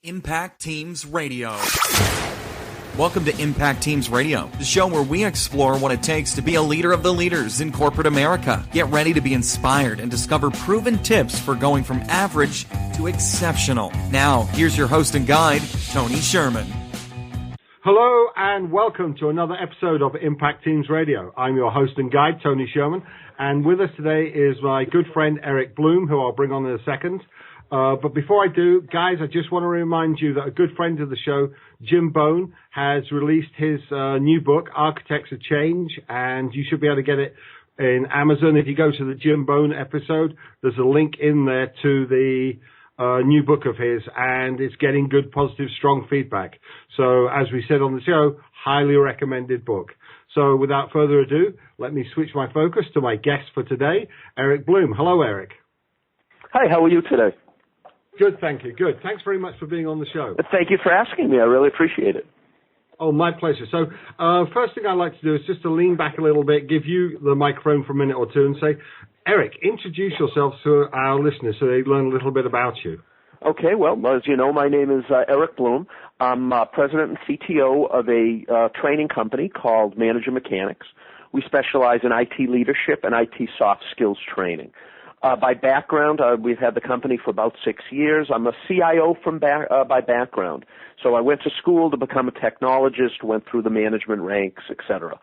Impact Teams Radio. Welcome to Impact Teams Radio, the show where we explore what it takes to be a leader of the leaders in corporate America. Get ready to be inspired and discover proven tips for going from average to exceptional. Now, here's your host and guide, Tony Sherman. Hello and welcome to another episode of Impact Teams Radio. I'm your host and guide, Tony Sherman, and with us today is my good friend Eric Bloom, who I'll bring on in a second. But before I do, guys, I just want to remind you that a good friend of the show, Jim Bone, has released his new book, Architects of Change, and you should be able to get it in Amazon. If you go to the Jim Bone episode, there's a link in there to the new book of his, and it's getting good, positive, strong feedback. So, as we said on the show, highly recommended book. So, without further ado, let me switch my focus to my guest for today, Eric Bloom. Hello, Eric. Hi, how are you today? Good, thank you. Good. Thanks very much for being on the show. Thank you for asking me. I really appreciate it. Oh, my pleasure. So, first thing I'd like to do is just to lean back a little bit, give you the microphone for a minute or two and say, Eric, introduce yourself to our listeners so they learn a little bit about you. Okay, well, as you know, my name is Eric Bloom. I'm president and CTO of a training company called Manager Mechanics. We specialize in IT leadership and IT soft skills training. By background, we've had the company for about 6 years. I'm a CIO by background. So I went to school to become a technologist, went through the management ranks, etc.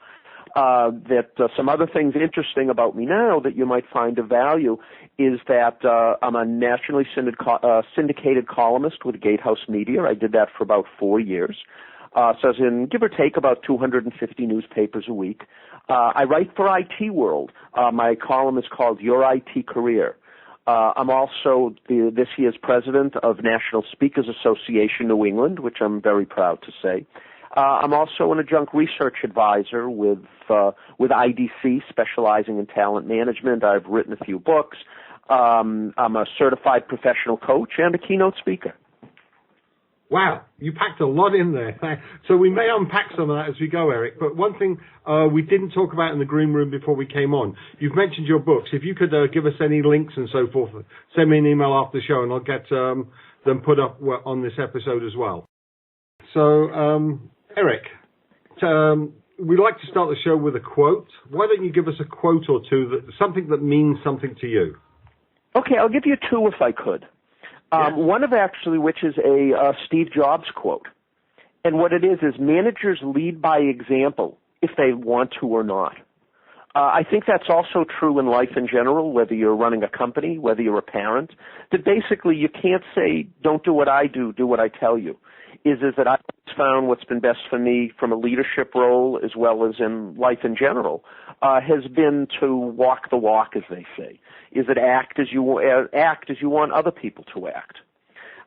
Some other things interesting about me now that you might find of value is that I'm a nationally syndicated columnist with Gatehouse Media. I did that for about 4 years. So as in, give or take, about 250 newspapers a week. I write for IT World. My column is called Your IT Career. I'm also this year's president of National Speakers Association New England, which I'm very proud to say. I'm also an adjunct research advisor with IDC, specializing in talent management. I've written a few books. I'm a certified professional coach and a keynote speaker. Wow, you packed a lot in there. So we may unpack some of that as we go, Eric. But one thing we didn't talk about in the green room before we came on, you've mentioned your books. If you could give us any links and so forth, send me an email after the show and I'll get them put up on this episode as well. So, Eric, we like to start the show with a quote. Why don't you give us a quote or two, something that means something to you? Okay, I'll give you two if I could. One of actually which is a Steve Jobs quote. And what it is managers lead by example if they want to or not. I think that's also true in life in general, whether you're running a company, whether you're a parent, that basically you can't say, don't do what I do what I tell you. Is that I've found what's been best for me from a leadership role as well as in life in general has been to walk the walk, as they say. Is it act as you want other people to act.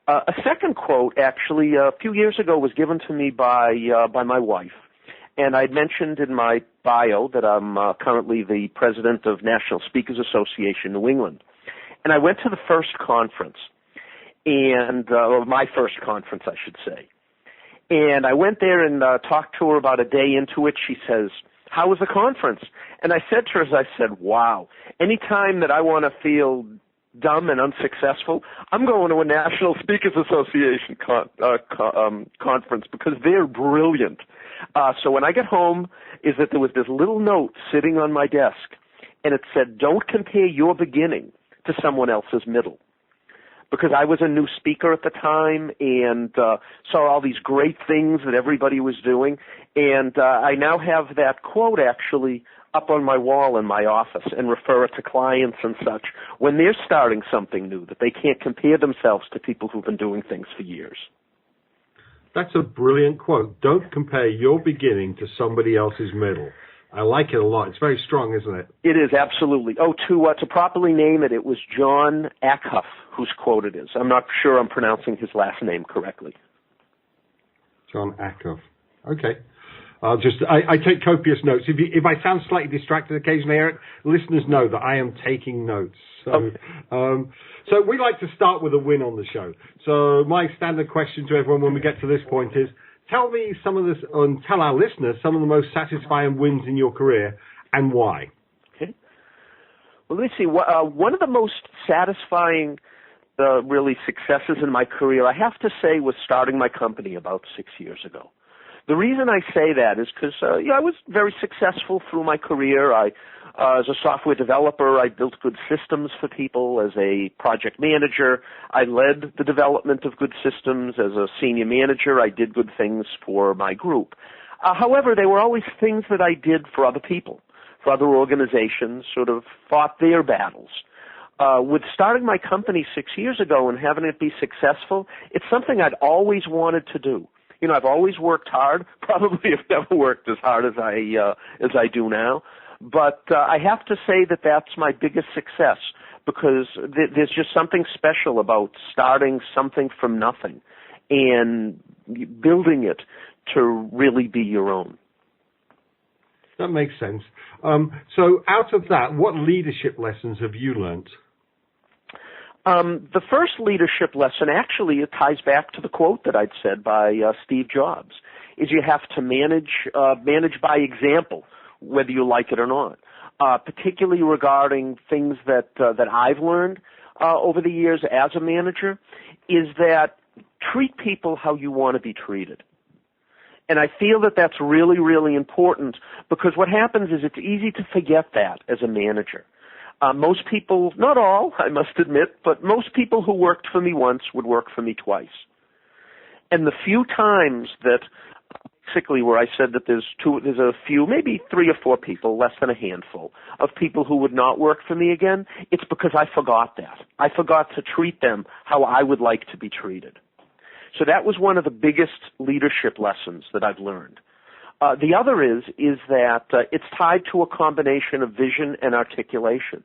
A second quote, actually, a few years ago was given to me by my wife, and I'd mentioned in my bio that I'm currently the president of National Speakers Association New England, and I went to the first conference. Or my first conference, I should say. And I went there and talked to her about a day into it. She says, "How was the conference?" And I said to her, wow, anytime that I want to feel dumb and unsuccessful, I'm going to a National Speakers Association conference because they're brilliant. So when I get home, is that there was this little note sitting on my desk, and it said, "Don't compare your beginning to someone else's middle." Because I was a new speaker at the time and saw all these great things that everybody was doing. And I now have that quote actually up on my wall in my office and refer it to clients and such when they're starting something new, that they can't compare themselves to people who've been doing things for years. That's a brilliant quote. Don't compare your beginning to somebody else's middle. I like it a lot. It's very strong, isn't it? It is, absolutely. Oh, to properly name it, it was John Acuff whose quote it is. I'm not sure I'm pronouncing his last name correctly. John Acuff. Okay. I take copious notes. If I sound slightly distracted occasionally, Eric, listeners know that I am taking notes. So, okay. So we like to start with a win on the show. So my standard question to everyone when we get to this point is, tell me tell our listeners some of the most satisfying wins in your career and why. Okay. Well, let me see. One of the most satisfying really successes in my career, I have to say, was starting my company about 6 years ago. The reason I say that is because I was very successful through my career. As a software developer, I built good systems for people. As a project manager, I led the development of good systems. As a senior manager, I did good things for my group. However, they were always things that I did for other people, for other organizations, sort of fought their battles. With starting my company 6 years ago and having it be successful, it's something I'd always wanted to do. You know, I've always worked hard. Probably have never worked as hard as I do now. But I have to say that that's my biggest success, because there's just something special about starting something from nothing and building it to really be your own. That makes sense. So out of that, what leadership lessons have you learned? The first leadership lesson, actually, it ties back to the quote that I'd said by Steve Jobs, is you have to manage by example, whether you like it or not. Particularly regarding things that I've learned over the years as a manager, is that treat people how you want to be treated. And I feel that that's really, really important, because what happens is it's easy to forget that as a manager. Most people, not all, I must admit, but most people who worked for me once would work for me twice. And the few times that, basically where I said that there's a few, maybe 3 or 4 people, less than a handful, of people who would not work for me again, it's because I forgot that. I forgot to treat them how I would like to be treated. So that was one of the biggest leadership lessons that I've learned. The other is that it's tied to a combination of vision and articulation.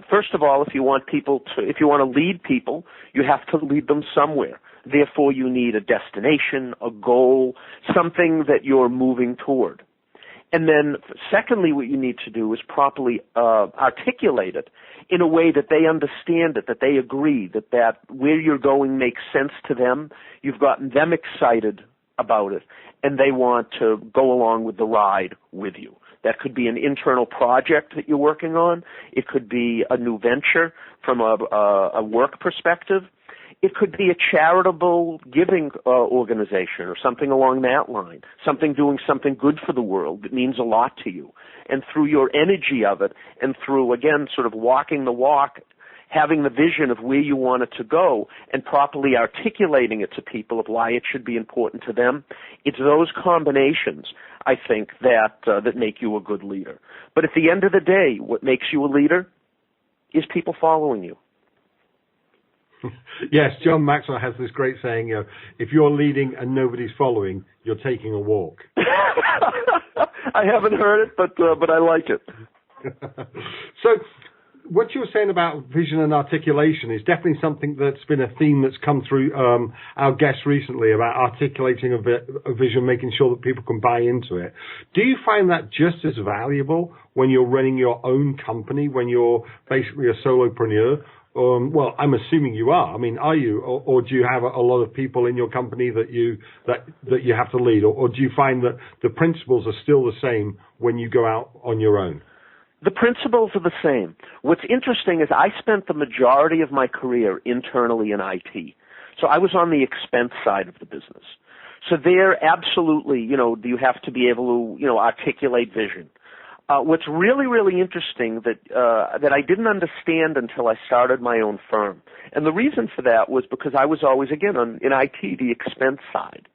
First of all, if you want to lead people, you have to lead them somewhere. Therefore, you need a destination, a goal, something that you're moving toward. And then, secondly, what you need to do is properly articulate it in a way that they understand it, that they agree, that where you're going makes sense to them. You've gotten them excited about it, and they want to go along with the ride with you. That could be an internal project that you're working on. It could be a new venture from a work perspective. It could be a charitable giving organization or something along that line, doing something good for the world that means a lot to you. And through your energy of it, and through, again, sort of walking the walk, having the vision of where you want it to go and properly articulating it to people of why it should be important to them, it's those combinations, I think, that make you a good leader. But at the end of the day, what makes you a leader is people following you. Yes, John Maxwell has this great saying, if you're leading and nobody's following, you're taking a walk. I haven't heard it, but I like it. So what you were saying about vision and articulation is definitely something that's been a theme that's come through our guests recently, about articulating a vision, making sure that people can buy into it. Do you find that just as valuable when you're running your own company, when you're basically a solopreneur? Well, I'm assuming you are. I mean, are you, or do you have a lot of people in your company that you have to lead, or do you find that the principles are still the same when you go out on your own? The principles are the same. What's interesting is I spent the majority of my career internally in IT. So I was on the expense side of the business. So there, absolutely, you have to be able to, articulate vision. What's really, really interesting that I didn't understand until I started my own firm. And the reason for that was because I was always, again, in IT, the expense side.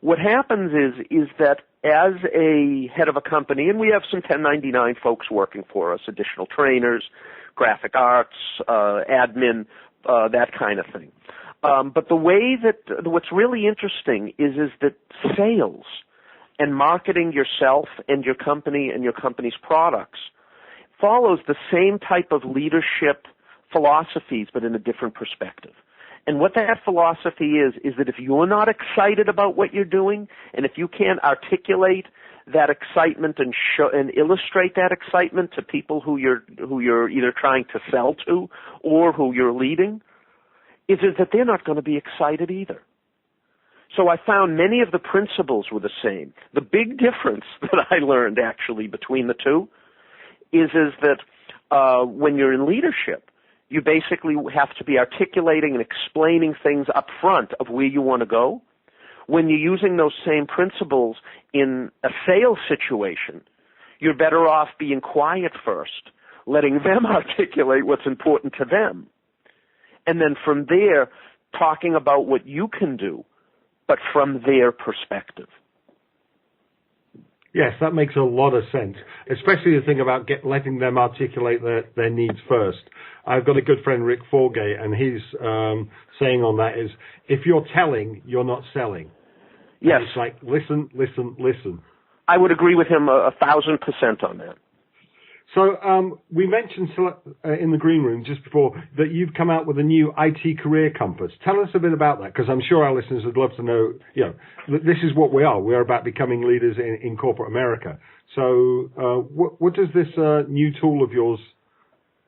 What happens is that as a head of a company, and we have some 1099 folks working for us, additional trainers, graphic arts, admin, that kind of thing. But the way that what's really interesting is that sales and marketing yourself and your company and your company's products follows the same type of leadership philosophies, but in a different perspective. And what that philosophy is that if you're not excited about what you're doing, and if you can't articulate that excitement and illustrate that excitement to people who you're either trying to sell to or who you're leading, is that they're not going to be excited either. So I found many of the principles were the same. The big difference that I learned actually between the two is that when you're in leadership, You basically have to be articulating and explaining things up front of where you want to go. When you're using those same principles in a sales situation, you're better off being quiet first, letting them articulate what's important to them. And then from there, talking about what you can do, but from their perspective. Yes, that makes a lot of sense, especially the thing about letting them articulate their needs first. I've got a good friend, Rick Forgay, and he's saying on that is, if you're telling, you're not selling. Yes. And it's like, listen, listen, listen. I would agree with him 1,000% on that. So we mentioned in the green room just before that you've come out with a new IT career compass. Tell us a bit about that, because I'm sure our listeners would love to know, this is what we are. We're about becoming leaders in corporate America. So what does this new tool of yours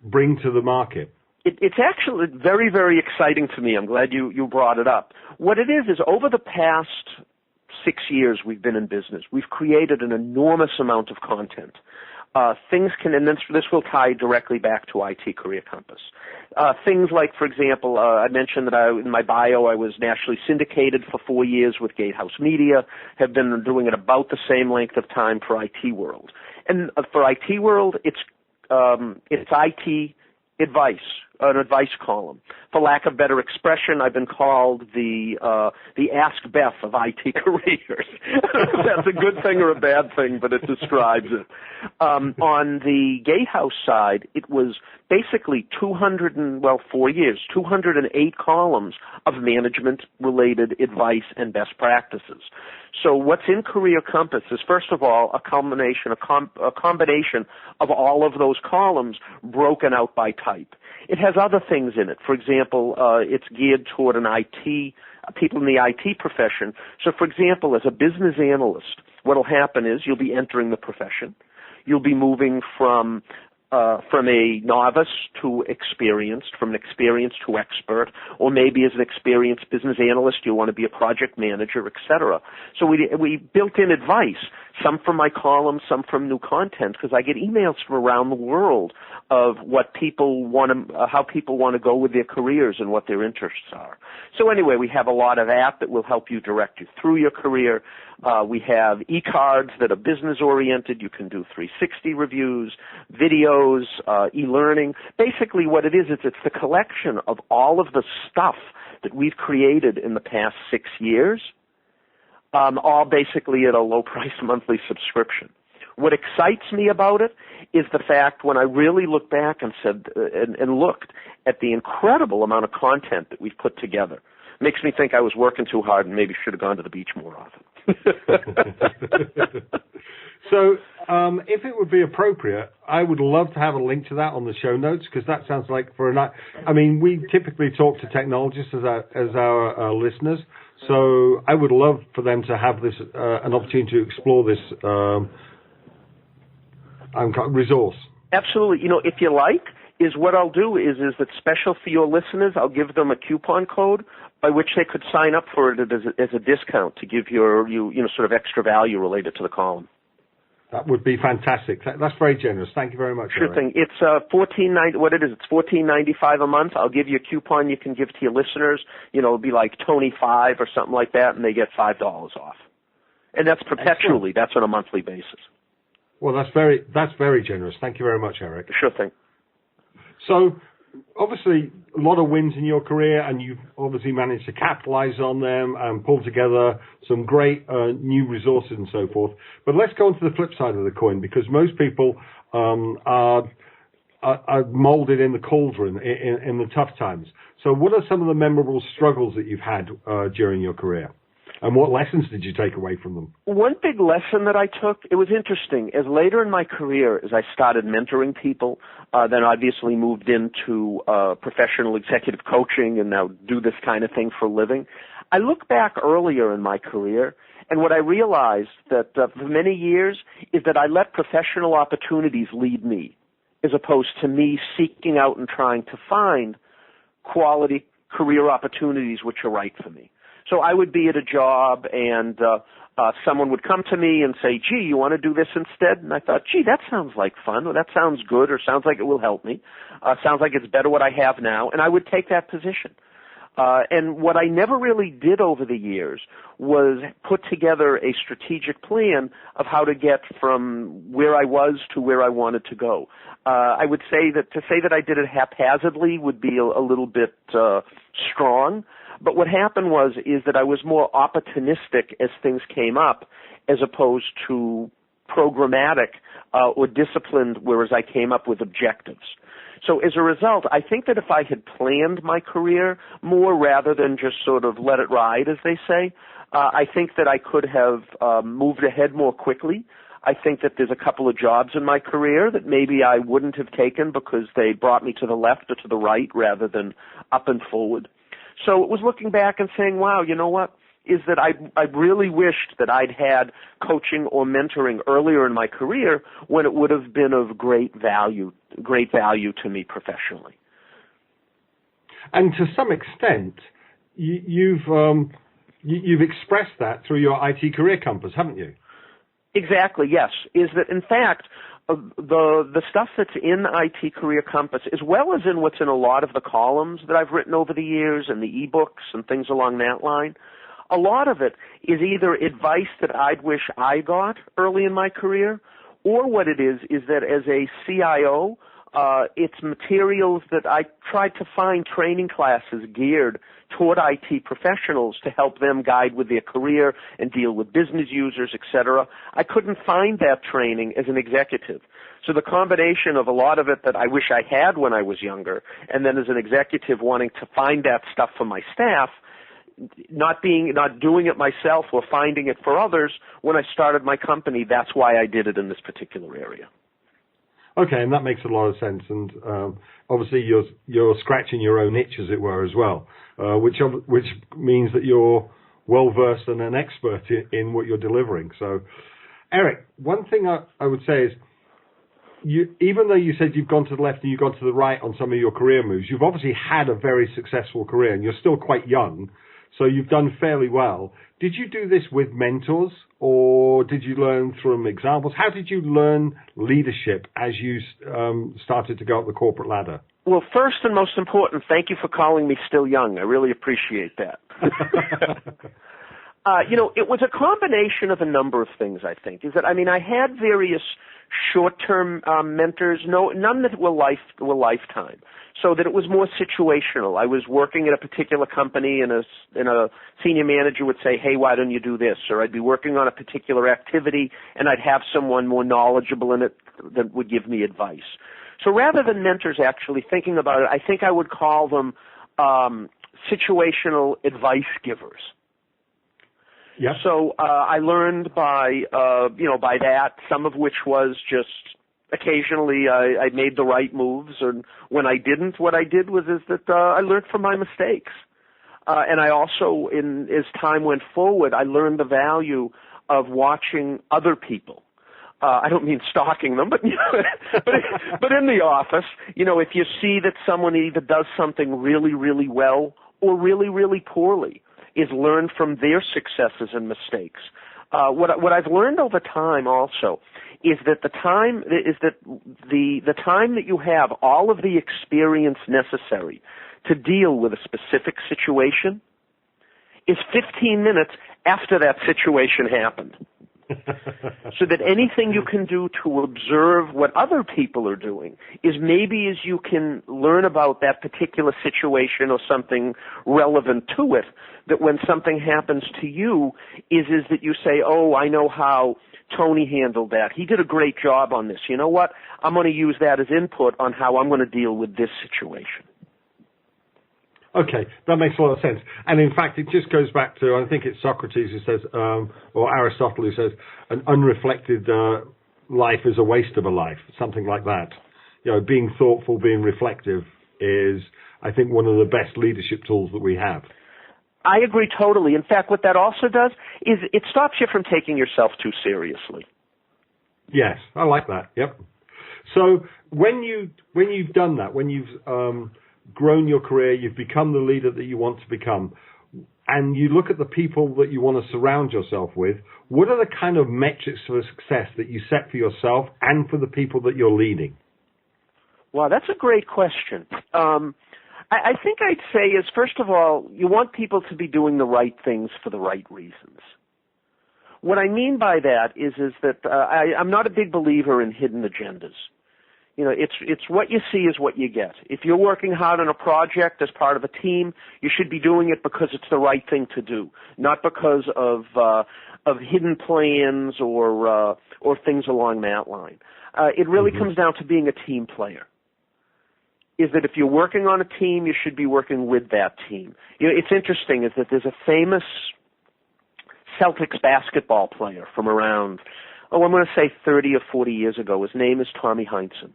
bring to the market? It's actually very, very exciting to me. I'm glad you brought it up. What it is over the past 6 years we've been in business, we've created an enormous amount of content. Things can, and this will tie directly back to IT Career Compass. Things like, for example, I mentioned that in my bio I was nationally syndicated for 4 years with Gatehouse Media, have been doing it about the same length of time for IT World. And for IT World, it's IT advice, an advice column. For lack of better expression, I've been called the Ask Beth of IT careers. That's a good thing or a bad thing, but it describes it. On the Gatehouse side, it was basically 4 years, 208 columns of management-related advice and best practices. So what's in Career Compass is, first of all, a combination of all of those columns broken out by type. It has other things in it. For example, it's geared toward people in the IT profession. So, for example, as a business analyst, what will happen is you'll be entering the profession. You'll be moving from a novice to experienced, from an experienced to expert, or maybe as an experienced business analyst, you want to be a project manager, etc. So we built in advice, some from my columns, some from new content, because I get emails from around the world of what people want to, how people want to go with their careers and what their interests are. So anyway, we have a lot of that will help you direct you through your career. We have e-cards that are business-oriented. You can do 360 reviews, videos, e-learning. Basically what it is it's the collection of all of the stuff that we've created in the past 6 years, all basically at a low-priced monthly subscription. What excites me about it is the fact when I really look back and said and looked at the incredible amount of content that we've put together. Makes me think I was working too hard and maybe should have gone to the beach more often. So if it would be appropriate, I would love to have a link to that on the show notes, because that sounds like we typically talk to technologists as our listeners, so I would love for them to have this an opportunity to explore this resource. Absolutely. If you like, is what I'll do is that special for your listeners, I'll give them a coupon code by which they could sign up for it as a discount to give you sort of extra value related to the column. That would be fantastic. That's very generous. Thank you very much. Sure Eric. thing. It's $14.90. What it is? It's $14.95 a month. I'll give you a coupon you can give to your listeners. It'll be like Tony5 or something like that, and they get $5 off. And that's perpetually. Excellent. That's on a monthly basis. Well, that's very generous. Thank you very much, Eric. Sure thing. So, obviously, a lot of wins in your career, and you've obviously managed to capitalize on them and pull together some great new resources and so forth. But let's go on to the flip side of the coin, because most people are molded in the cauldron in the tough times. So what are some of the memorable struggles that you've had during your career? And what lessons did you take away from them? One big lesson that I took, it was interesting, as later in my career, as I started mentoring people, then obviously moved into professional executive coaching and now do this kind of thing for a living. I look back earlier in my career, and what I realized that for many years is that I let professional opportunities lead me, as opposed to me seeking out and trying to find quality career opportunities which are right for me. So I would be at a job and someone would come to me and say, gee, you want to do this instead? And I thought, gee, that sounds like fun, or that sounds good, or sounds like it will help me. Sounds like it's better what I have now, and I would take that position. And what I never really did over the years was put together a strategic plan of how to get from where I was to where I wanted to go. I would say that to say that I did it haphazardly would be a little bit strong. But what happened is that I was more opportunistic as things came up as opposed to programmatic or disciplined, whereas I came up with objectives. So as a result, I think that if I had planned my career more rather than just sort of let it ride, as they say, I think that I could have moved ahead more quickly. I think that there's a couple of jobs in my career that maybe I wouldn't have taken because they brought me to the left or to the right rather than up and forward. So it was looking back and saying, wow, you know what, is that I really wished that I'd had coaching or mentoring earlier in my career when it would have been of great value to me professionally. And to some extent, you've expressed that through your IT career compass, haven't you? Exactly, yes. Is that, in fact, the stuff that's in IT Career Compass, as well as in what's in a lot of the columns that I've written over the years and the e-books and things along that line, a lot of it is either advice that I'd wish I got early in my career, or what it is that as a CIO, it's materials that I tried to find training classes geared toward IT professionals to help them guide with their career and deal with business users, etc. I couldn't find that training as an executive. So the combination of a lot of it that I wish I had when I was younger, and then as an executive wanting to find that stuff for my staff, not doing it myself or finding it for others, when I started my company, that's why I did it in this particular area. Okay, and that makes a lot of sense, and obviously you're scratching your own itch, as it were, as well, which means that you're well versed and an expert in what you're delivering. So, Eric, one thing I would say is, even though you said you've gone to the left and you've gone to the right on some of your career moves, you've obviously had a very successful career, and you're still quite young, so you've done fairly well. Did you do this with mentors, or did you learn from examples? How did you learn leadership as you started to go up the corporate ladder? Well, first and most important, thank you for calling me still young. I really appreciate that. It was a combination of a number of things, I think. I had various short-term mentors, none that were lifetime, so that it was more situational. I was working at a particular company, and a senior manager would say, hey, why don't you do this? Or I'd be working on a particular activity, and I'd have someone more knowledgeable in it that would give me advice. So rather than mentors actually thinking about it, I think I would call them situational advice givers. Yep. So I learned by that, some of which was just occasionally I made the right moves, and when I didn't, what I did was I learned from my mistakes. And I also, as time went forward, I learned the value of watching other people. I don't mean stalking them, but but in the office, if you see that someone either does something really, really well or really, really poorly, is learn from their successes and mistakes. What I've learned over time also is that the time that you have all of the experience necessary to deal with a specific situation is 15 minutes after that situation happened. So that anything you can do to observe what other people are doing is maybe as you can learn about that particular situation or something relevant to it, that when something happens to you is that you say, oh, I know how Tony handled that. He did a great job on this. You know what? I'm going to use that as input on how I'm going to deal with this situation. Okay, that makes a lot of sense. And in fact, it just goes back to, I think it's Socrates who says, or Aristotle who says, an unreflected life is a waste of a life, something like that. Being thoughtful, being reflective is, I think, one of the best leadership tools that we have. I agree totally. In fact, what that also does is it stops you from taking yourself too seriously. Yes, I like that. Yep. So when you've done that, when you've grown your career, you've become the leader that you want to become, and you look at the people that you want to surround yourself with, what are the kind of metrics for success that you set for yourself and for the people that you're leading? Well, that's a great question. I think I'd say is, first of all, you want people to be doing the right things for the right reasons. What I mean by that is that I'm not a big believer in hidden agendas. You know, it's what you see is what you get. If you're working hard on a project as part of a team, you should be doing it because it's the right thing to do, not because of hidden plans or things along that line. It really comes down to being a team player. Is that if you're working on a team, you should be working with that team. You know, it's interesting is that there's a famous Celtics basketball player from around, I'm going to say 30 or 40 years ago. His name is Tommy Heinsohn.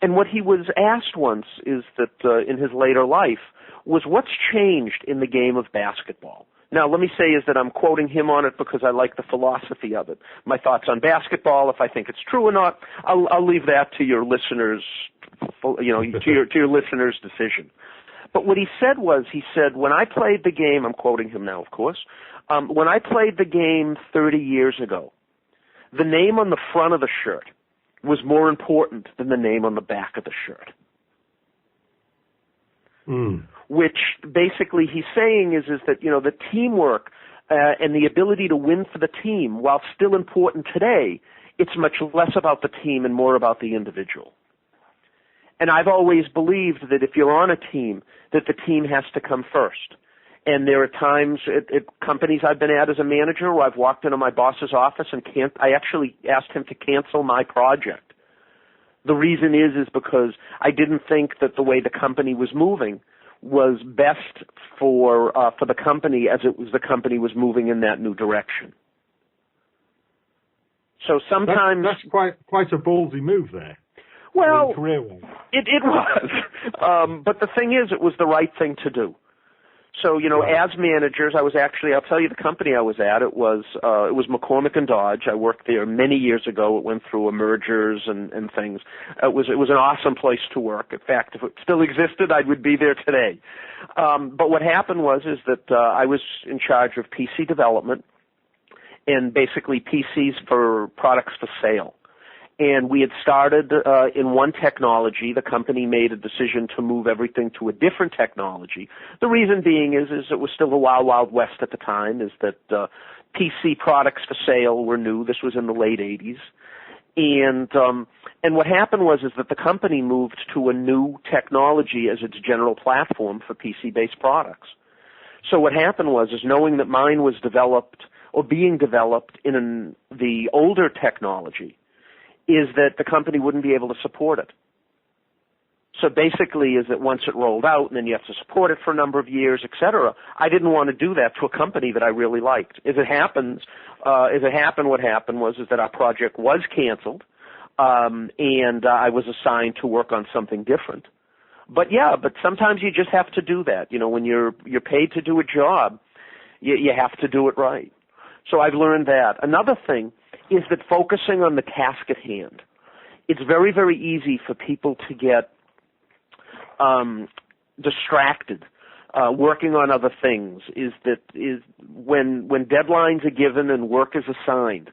And what he was asked once is that in his later life was what's changed in the game of basketball. Now, let me say is that I'm quoting him on it because I like the philosophy of it. My thoughts on basketball, if I think it's true or not, I'll leave that to your listeners, you know, to your listeners' decision. But what he said was, he said, when I played the game, I'm quoting him now, of course, when I played the game 30 years ago, the name on the front of the shirt was more important than the name on the back of the shirt. Which basically he's saying is that, you know, the teamwork and the ability to win for the team, while still important today, it's much less about the team and more about the individual. And I've always believed that if you're on a team, that the team has to come first. And there are times at companies I've been at as a manager where I've walked into my boss's office and I actually asked him to cancel my project. The reason is because I didn't think that the way the company was moving was best for the company as it was the company was moving in that new direction. So sometimes that's quite a ballsy move there. Well, career-wise. It was, but the thing is, it was the right thing to do. So, you know, as managers, I'll tell you the company I was at, it was McCormick and Dodge. I worked there many years ago. It went through mergers and things. It was an awesome place to work. In fact, if it still existed, I would be there today. But what happened was that I was in charge of PC development and basically PCs for products for sale. And we had started in one technology. The company made a decision to move everything to a different technology. The reason being is it was still the wild, wild west at the time, is that PC products for sale were new. This was in the late 80s. And what happened was that the company moved to a new technology as its general platform for PC-based products. So what happened was knowing that mine was developed or being developed in the older technology, is that the company wouldn't be able to support it. So basically is that once it rolled out and then you have to support it for a number of years, et cetera, I didn't want to do that to a company that I really liked. What happened was that our project was canceled, and I was assigned to work on something different. But sometimes you just have to do that. You know, when you're paid to do a job, you have to do it right. So I've learned that. Another thing is that focusing on the task at hand. It's very, very easy for people to get distracted working on other things. When deadlines are given and work is assigned,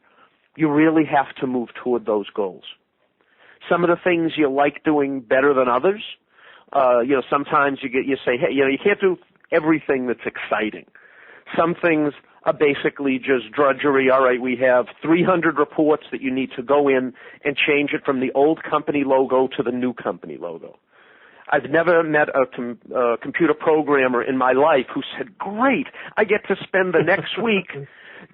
you really have to move toward those goals. Some of the things you like doing better than others. Sometimes you say, hey, you can't do everything that's exciting. Some things are basically just drudgery. All right, we have 300 reports that you need to go in and change it from the old company logo to the new company logo. I've never met a computer programmer in my life who said, great, I get to spend the next week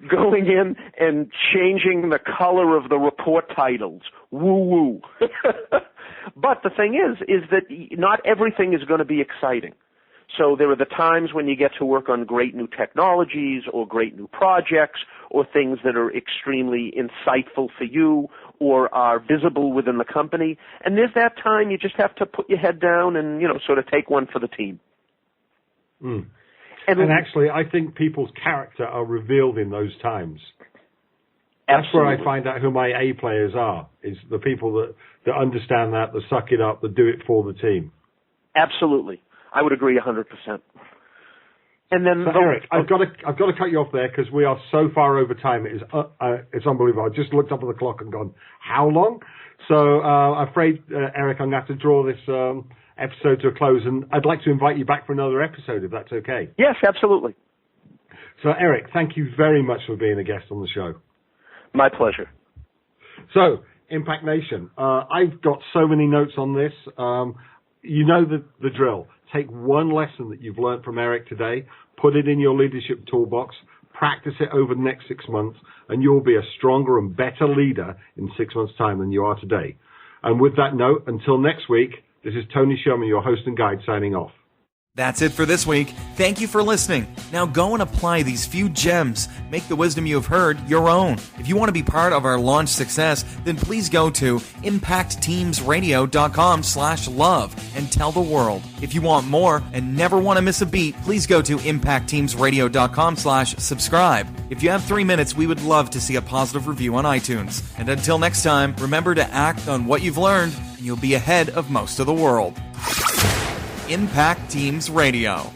going in and changing the color of the report titles. Woo-woo. But the thing is that not everything is going to be exciting. So there are the times when you get to work on great new technologies or great new projects or things that are extremely insightful for you or are visible within the company. And there's that time you just have to put your head down and, sort of take one for the team. Mm. And actually, I think people's character are revealed in those times. That's Absolutely. where I find out who my A players are, is the people that understand that suck it up, that do it for the team. Absolutely. I would agree 100%. And then, so Eric, I've got to cut you off there because we are so far over time. It's unbelievable. I just looked up at the clock and gone, how long? So I'm afraid, Eric, I'm going to have to draw this episode to a close, and I'd like to invite you back for another episode if that's okay. Yes, absolutely. So Eric, thank you very much for being a guest on the show. My pleasure. So, Impact Nation, I've got so many notes on this. You know the drill. Take one lesson that you've learned from Eric today, put it in your leadership toolbox, practice it over the next 6 months, and you'll be a stronger and better leader in 6 months' time than you are today. And with that note, until next week, this is Tony Sherman, your host and guide, signing off. That's it for this week. Thank you for listening. Now go and apply these few gems. Make the wisdom you have heard your own. If you want to be part of our launch success, then please go to impactteamsradio.com/love and tell the world. If you want more and never want to miss a beat, please go to impactteamsradio.com/subscribe. If you have 3 minutes, we would love to see a positive review on iTunes. And until next time, remember to act on what you've learned, and you'll be ahead of most of the world. Impact Teams Radio.